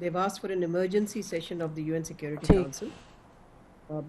They've asked for an emergency session of the UN Security Council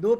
2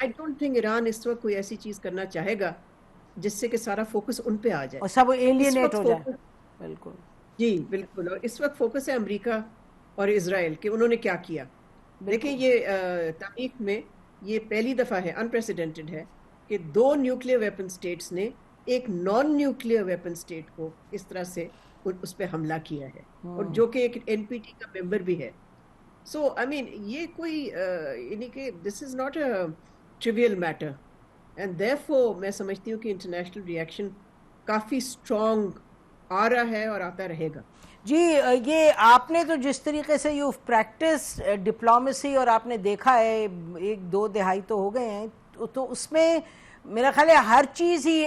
I don't think Iran اس وقت کوئی ایسی چیز کرنا چاہے گا جس سے کہ سارا فوکس ان پہ آ جائے اور سب ایلینیٹ ہو جائے. بالکل جی بالکل. اور اس وقت فوکس ہے امریکہ اور اسرائیل کہ انہوں نے کیا کیا. دیکھیں یہ تاریخ میں یہ پہلی دفعہ ہے, انپریسیڈنٹڈ ہے, کہ 2 نیوکلیئر ویپن سٹیٹس نے ایک نان نیوکلیئر ویپن سٹیٹ کو اس طرح سے اس پہ حملہ کیا ہے, اور جو کہ ایک NPT کا ممبر بھی ہے. سو آئی مین یہ کوئی یعنی کہ this is not a trivial matter, and therefore میں سمجھتی ہوں کہ انٹرنیشنل ریئیکشن کافی اسٹرانگ آ رہا ہے اور آتا رہے گا. جی یہ آپ نے تو جس طریقے سے یو پریکٹس ڈپلومیسی اور آپ نے دیکھا ہے 1-2 دہائی تو ہو گئے ہیں, تو اس میں میرا خیال ہے ہر چیز ہی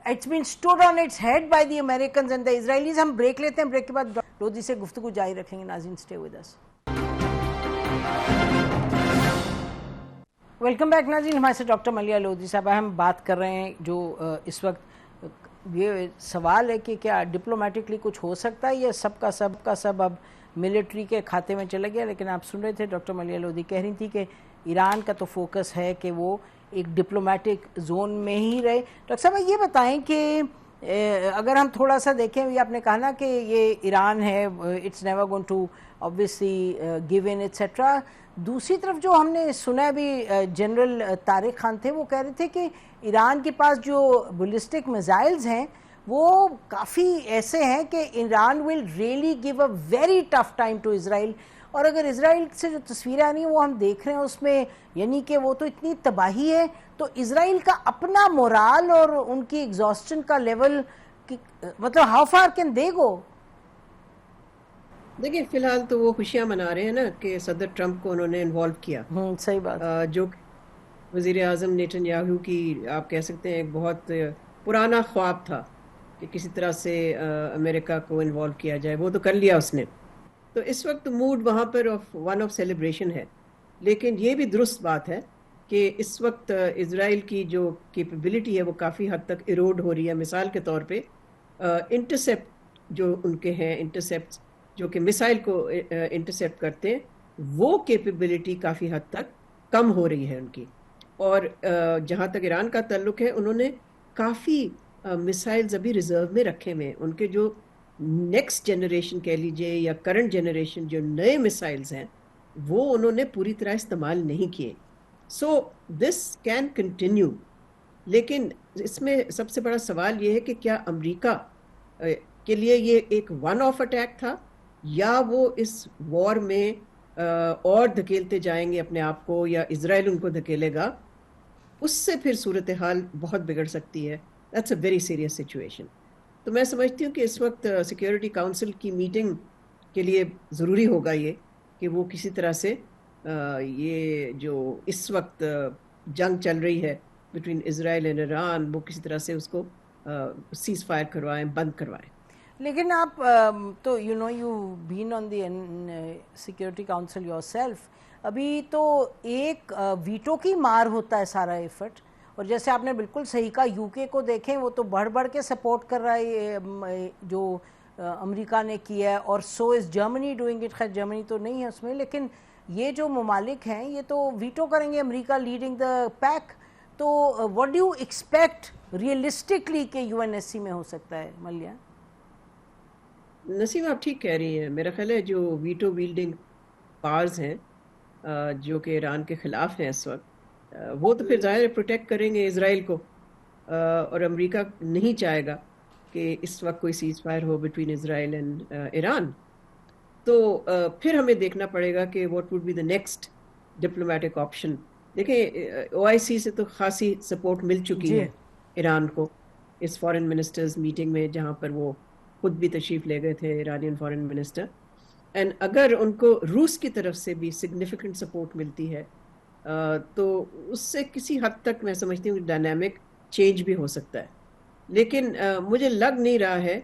it's been stood on its head by the Americans and the Israelis. ہم بریک لیتے ہیں, بریک کے بعد لودھی سے گفتگو جاری رکھیں گے. ناظرین stay with us. Welcome back ناظرین, ہمارے ساتھ ڈاکٹر ملیحہ لودھی صاحب. ہم بات کر رہے ہیں جو اس وقت یہ سوال ہے کہ کیا ڈپلومیٹکلی کچھ ہو سکتا ہے, یا سب کا سب اب ملٹری کے کھاتے میں چلا گیا. لیکن آپ سن رہے تھے ڈاکٹر ملیحہ لودھی کہہ رہی تھی کہ ایران کا تو فوکس ہے کہ وہ ایک ڈپلومیٹک زون میں ہی رہے. ڈاکٹر صاحب یہ بتائیں کہ اگر ہم تھوڑا سا دیکھیں, یہ آپ نے کہا نا کہ یہ ایران ہے, it's never going to obviously give in etc. دوسری طرف جو ہم نے سنا بھی جنرل طارق خان تھے, وہ کہہ رہے تھے کہ ایران کے پاس جو بالسٹک میزائلز ہیں وہ کافی ایسے ہیں کہ Iran will really give a very tough time to Israel. اور اگر اسرائیل سے جو تصویریں آ رہی ہیں وہ ہم دیکھ رہے ہیں, اس میں یعنی کہ وہ تو اتنی تباہی ہے, تو اسرائیل کا اپنا مورال اور ان کی ایگزاسشن کا لیول مطلب how far can they go؟ دیکھیں فی الحال تو وہ خوشیاں منا رہے ہیں نا کہ صدر ٹرمپ کو انہوں نے انوالو کیا. صحیح بات. جو وزیر اعظم نیتن یاہو کی آپ کہہ سکتے ہیں ایک بہت پرانا خواب تھا کہ کسی طرح سے امریکہ کو انوالو کیا جائے, وہ تو کر لیا اس نے. تو اس وقت موڈ وہاں پر ون آف سیلیبریشن ہے. لیکن یہ بھی درست بات ہے کہ اس وقت اسرائیل کی جو کیپیبلٹی ہے وہ کافی حد تک ایروڈ ہو رہی ہے. مثال کے طور پہ انٹرسیپٹ جو ان کے ہیں, انٹرسیپٹ جو کہ مسائل کو انٹرسیپٹ کرتے ہیں, وہ کیپیبلٹی کافی حد تک کم ہو رہی ہے ان کی. اور جہاں تک ایران کا تعلق ہے, انہوں نے کافی مسائلز ابھی ریزرو میں رکھے ہوئے ہیں. ان کے جو نیکسٹ جنریشن کہہ لیجئے یا کرنٹ جنریشن جو نئے مسائلز ہیں وہ انہوں نے پوری طرح استعمال نہیں کیے. سو دس کین کنٹینیو. لیکن اس میں سب سے بڑا سوال یہ ہے کہ کیا امریکہ کے لیے یہ ایک ون آف اٹیک تھا, یا وہ اس وار میں اور دھکیلتے جائیں گے اپنے آپ کو, یا اسرائیل ان کو دھکیلے گا. اس سے پھر صورتحال بہت بگڑ سکتی ہے. That's a very serious situation. تو میں سمجھتی ہوں کہ اس وقت سیکیورٹی کاؤنسل کی میٹنگ کے لیے ضروری ہوگا یہ کہ وہ کسی طرح سے یہ جو اس وقت جنگ چل رہی ہے بٹوین اسرائیل اینڈ ایران, وہ کسی طرح سے اس کو سیز فائر کروائیں, بند کروائیں. لیکن آپ تو you been on the security council your self, ابھی تو ایک ویٹو کی مار ہوتا ہے سارا ایفرٹ. اور جیسے آپ نے بالکل صحیح کہا, یو کے کو دیکھیں وہ تو بڑھ بڑھ کے سپورٹ کر رہا ہے جو امریکہ نے کیا ہے, اور سو از جرمنی ڈوئنگ اٹ. خیر جرمنی تو نہیں ہے اس میں, لیکن یہ جو ممالک ہیں یہ تو ویٹو کریں گے, امریکہ لیڈنگ دا پیک. تو what do you expect realistically کہ UNSC میں ہو سکتا ہے ملیحہ؟ نسیم آپ ٹھیک کہہ رہی ہیں. میرا خیال ہے جو ویٹو ویلڈنگ پاورز ہیں جو کہ ایران کے خلاف ہیں اس وقت, وہ تو پھر ظاہر پروٹیکٹ کریں گے اسرائیل کو, اور امریکہ نہیں چاہے گا کہ اس وقت کوئی سیز فائر ہو بٹوین اسرائیل اینڈ ایران. تو پھر ہمیں دیکھنا پڑے گا کہ what would be the next diplomatic option. دیکھیں OIC سے تو خاصی سپورٹ مل چکی ہے ایران کو اس فارن منسٹرز میٹنگ میں, جہاں پر وہ خود بھی تشریف لے گئے تھے ایرانین فارن منسٹر. اینڈ اگر ان کو روس کی طرف سے بھی سگنیفیکنٹ سپورٹ ملتی ہے تو اس سے کسی حد تک میں سمجھتی ہوں ڈائنامک چینج بھی ہو سکتا ہے. لیکن مجھے لگ نہیں رہا ہے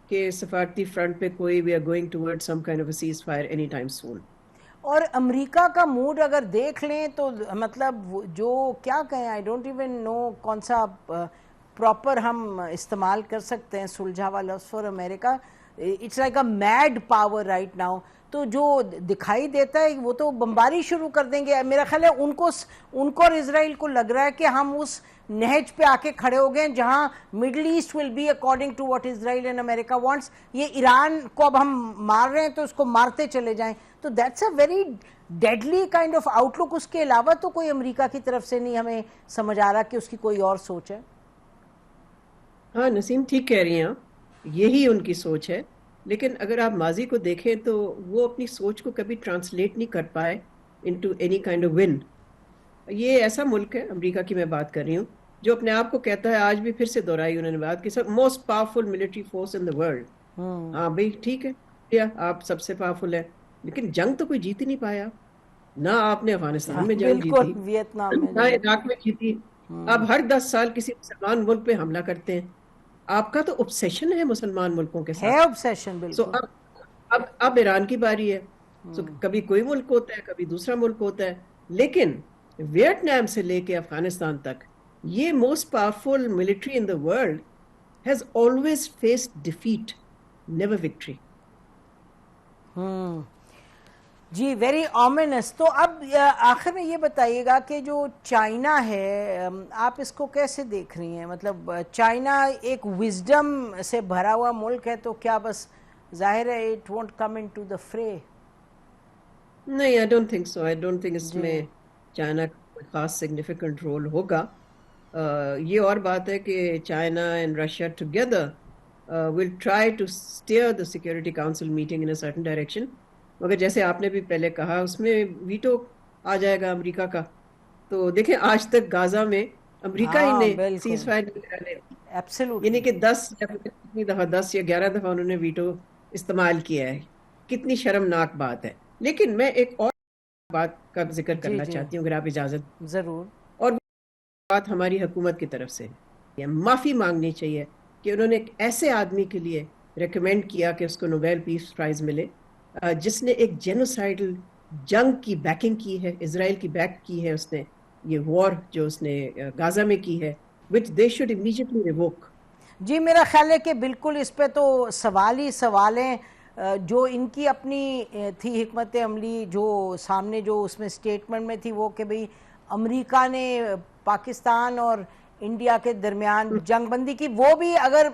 کہ سفارتی فرنٹ پہ کوئی we are going toward some kind of a ceasefire any time soon. اور امریکہ کا موڈ اگر دیکھ لیں تو مطلب جو کیا کہیں, آئی ڈونٹ ایون نو کون سا پراپر ہم استعمال کر سکتے ہیں سلجھا والا لفظ فار امریکہ. It's like a mad power right now. تو جو دکھائی دیتا ہے وہ تو بمباری شروع کر دیں گے. میرا خیال ہے ان کو اور اسرائیل کو لگ رہا ہے کہ ہم اس نہج پہ آ کے کھڑے ہو گئے جہاں Middle East will be according to what Israel and امریکہ وانٹس. یہ ایران کو اب ہم مار رہے ہیں تو اس کو مارتے چلے جائیں. تو that's a very deadly kind of outlook. اس کے علاوہ تو کوئی امریکہ کی طرف سے نہیں ہمیں سمجھ آ رہا کہ اس کی کوئی اور سوچ ہے. ہاں نسیم ٹھیک کہہ رہی ہیں آپ, یہی ان کی سوچ ہے. لیکن اگر آپ ماضی کو دیکھیں تو وہ اپنی سوچ کو کبھی ٹرانسلیٹ نہیں کر پائے into any kind of one. یہ ایسا ملک ہے, امریکہ کی میں بات کر رہی ہوں, جو اپنے آپ کو کہتا ہے, آج بھی پھر سے دہرائی انہوں نے بات کی, most powerful military force in the world. ہاں بھائی ٹھیک ہے, آپ سب سے پاورفل ہے, لیکن جنگ تو کوئی جیت ہی نہیں پایا. نہ آپ نے افغانستان میں جنگ جیتی, ویتنام میں نہ عراق میں جیتی. آپ ہر 10 سال کسی مسلمان ملک پہ حملہ کرتے ہیں. آپ کا تو obsession ہے مسلمان ملکوں کے ساتھ. ہے obsession بالکل. اب ایران کی باری ہے. کبھی کوئی ملک ہوتا ہے, کبھی دوسرا ملک ہوتا ہے. لیکن ویتنام سے لے کے افغانستان تک یہ most powerful military in the world has always faced defeat, never victory. جی ویری اومینس. تو اب آخر میں یہ بتائیے گا کہ جو چائنا ہے, آپ اس کو کیسے دیکھ رہی ہیں؟ مطلب چائنا ایک وزڈم سے بھرا ہوا ملک ہے, تو کیا بس ظاہر ہے it won't come in to the fray? نہیں, I don't think so. I don't think اس میں چائنا کا کوئی خاص سگنیفیکنٹ رول ہوگا. یہ اور بات ہے کہ China and Russia together will try to steer the security council meeting in a certain direction. مگر جیسے آپ نے بھی پہلے کہا, اس میں ویٹو آ جائے گا امریکہ کا. تو دیکھیں آج تک غازہ میں امریکہ ہی نے سیز فائر یعنی کہ 10 دفعہ 10 یا 11 دفعہ انہوں نے ویٹو استعمال کیا ہے. کتنی شرمناک بات ہے. لیکن میں ایک اور بات کا ذکر کرنا چاہتی ہوں اگر آپ اجازت. ضرور. اور بات ہماری حکومت کی طرف سے معافی مانگنی چاہیے کہ انہوں نے ایک ایسے آدمی کے لیے ریکمینڈ کیا کہ اس کو نوبیل پیس پرائز ملے, جس نے ایک جینوسائیڈل جنگ کی بیکنگ کی ہے, اسرائیل کی بیک کی ہے اس نے, یہ وار جو اس نے غازہ میں کی ہے, which they should immediately revoke. جی میرا خیال ہے کہ بالکل اس پہ تو سوال ہی سوال ہیں. جو ان کی اپنی تھی حکمت عملی جو سامنے جو اس میں سٹیٹمنٹ میں تھی وہ کہ بھئی امریکہ نے پاکستان اور انڈیا کے درمیان جنگ بندی کی, وہ بھی اگر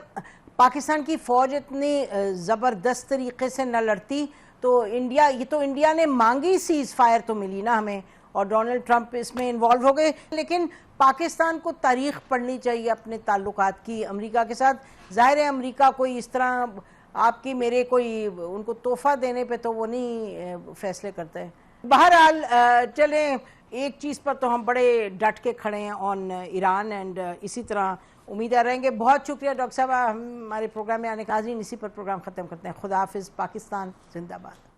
پاکستان کی فوج اتنی زبردست طریقے سے نہ لڑتی تو انڈیا نے مانگی سیز فائر تو ملی نا ہمیں, اور ڈونلڈ ٹرمپ اس میں انوالو ہو گئے. لیکن پاکستان کو تاریخ پڑھنی چاہیے اپنے تعلقات کی امریکہ کے ساتھ. ظاہر ہے امریکہ کوئی اس طرح آپ کی میرے کوئی ان کو تحفہ دینے پہ تو وہ نہیں فیصلے کرتا ہے. بہرحال چلیں, ایک چیز پر تو ہم بڑے ڈٹ کے کھڑے ہیں آن ایران, اینڈ اسی طرح امیدیں رہیں گے. بہت شکریہ ڈاکٹر صاحب ہمارے پروگرام میں آنے کا. ناظرین اسی پر پروگرام ختم کرتے ہیں. خدا حافظ. پاکستان زندہ باد.